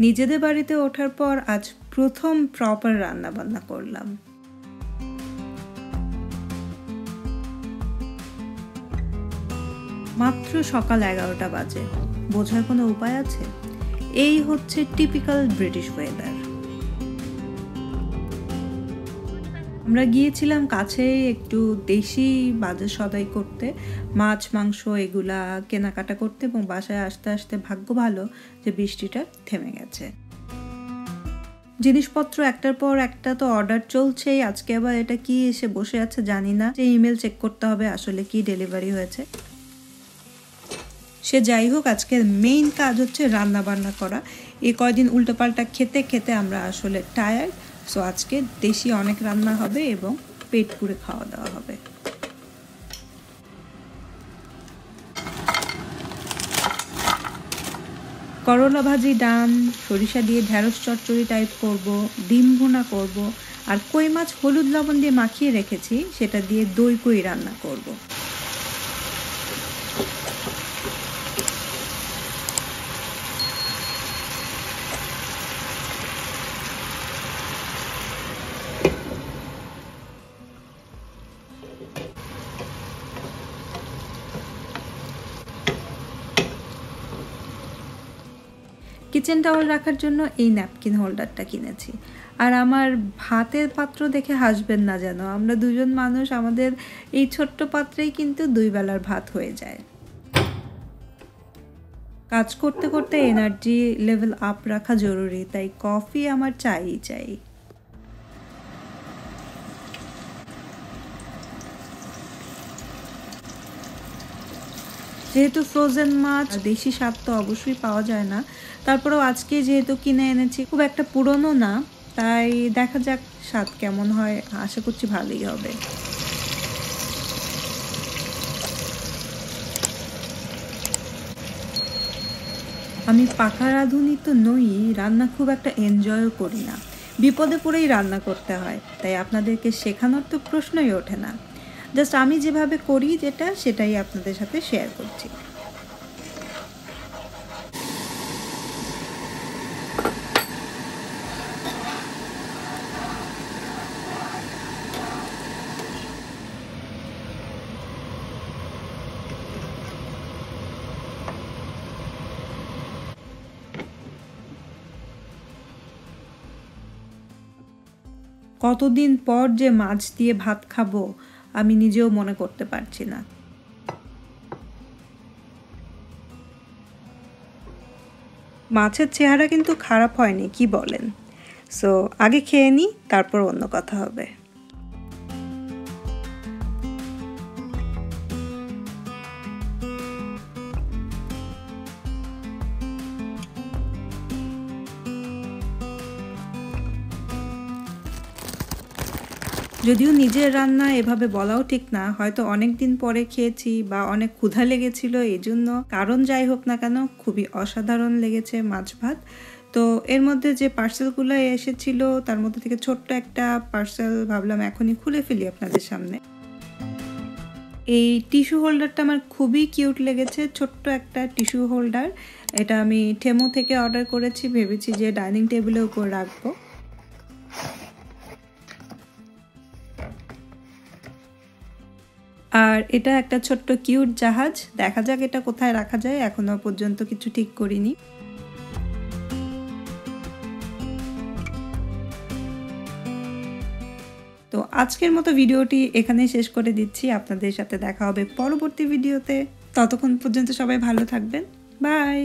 নিজেদের বাড়িতে ওঠার পর আজ প্রথম প্রপার রান্না বান্না করলাম। মাত্র সকাল 11টা বাজে, বোঝার কোনো উপায় আছে? এই হচ্ছে টিপিক্যাল ব্রিটিশ ওয়েদার। আমরা গিয়েছিলাম কাছে একটু দেশি বাজার সদাই করতে, মাছ মাংস এগুলা কেনাকাটা করতে, এবং বাসায় আসতে আসতে ভাগ্য ভালো যে বৃষ্টিটা থেমে গেছে। জিনিসপত্র একটার পর একটা তো অর্ডার চলছেই। আজকে আবার এটা কি এসে বসে আছে জানি না, যে ইমেল চেক করতে হবে আসলে কি ডেলিভারি হয়েছে। সে যাই হোক, আজকের মেইন কাজ হচ্ছে রান্না বান্না করা। এই কয়দিন উল্টোপাল্টা খেতে খেতে আমরা আসলে টায়ার্ড। সো আজকে দেশি অনেক রান্না হবে এবং পেট পুরে খাওয়া দাওয়া হবে। করলা ভাজি, ডান, সরিষা দিয়ে ঢেঁড়স চচ্চড়ি টাইপ করব, ডিম ভুনা করব, আর কই মাছ হলুদ লবণ দিয়ে মাখিয়ে রেখেছি, সেটা দিয়ে দই কই রান্না করব। কিচেন টাওয়াল রাখার জন্য এই ন্যাপকিন হোল্ডারটা কিনেছি। আর আমার ভাতের পাত্র দেখে হাসবেন না যেন, আমরা দুজন মানুষ, আমাদের এই ছোট্ট পাত্রেই কিন্তু 2 বেলার ভাত হয়ে যায়। কাজ করতে করতে এনার্জি লেভেল আপ রাখা জরুরি, তাই কফি আমার চাই। যেহেতু ফ্রোজেন মাছ, দেশি স্বাদ তো অবশ্যই পাওয়া যায় না, তারপরেও আজকে যেহেতু কিনে এনেছি, খুব একটা পুরনো না, তাই দেখা যাক স্বাদ কেমন হয়। আশা করছি ভালোই হবে। আমি পাকা রাঁধুনি তো নই, রান্না খুব একটা এনজয়ও করি না, বিপদে পড়েই রান্না করতে হয়, তাই আপনাদেরকে শেখানোর তো প্রশ্নই ওঠে না। জাস্ট আমি যেভাবে করি সেটাই আপনাদের সাথে শেয়ার করছি। কতদিন পর যে মাছ দিয়ে ভাত খাবো আমি নিজেও মনে করতে পারছি না। মাছের চেহারা কিন্তু খারাপ হয়নি, কি বলেন? সো আগে খেয়ে নিই, তারপর অন্য কথা হবে। যদিও নিজের রান্না এভাবে বলাও ঠিক না, হয়তো অনেক দিন পরে খেয়েছি বা অনেক ক্ষুধা লেগেছিল এই জন্য, কারণ যাই হোক না কেন খুবই অসাধারণ লেগেছে মাছ ভাত। তো এর মধ্যে যে পার্সেলগুলো এসেছিল তার মধ্যে থেকে ছোট্ট একটা পার্সেল ভাবলাম এখনই খুলে ফেলি আপনাদের সামনে। এই টিস্যু হোল্ডারটা আমার খুবই কিউট লেগেছে, ছোট্ট একটা টিস্যু হোল্ডার। এটা আমি টেমো থেকে অর্ডার করেছি, ভেবেছি যে ডাইনিং টেবিলের উপর রাখবো। আর এটা একটা ছোট্ট কিউট জাহাজ, দেখা যাক এটা কোথায় রাখা যায়, এখনো পর্যন্ত কিছু ঠিক করিনি। তো আজকের মতো ভিডিওটি এখানেই শেষ করে দিচ্ছি, আপনাদের সাথে দেখা হবে পরবর্তী ভিডিওতে। ততক্ষণ পর্যন্ত সবাই ভালো থাকবেন, বাই।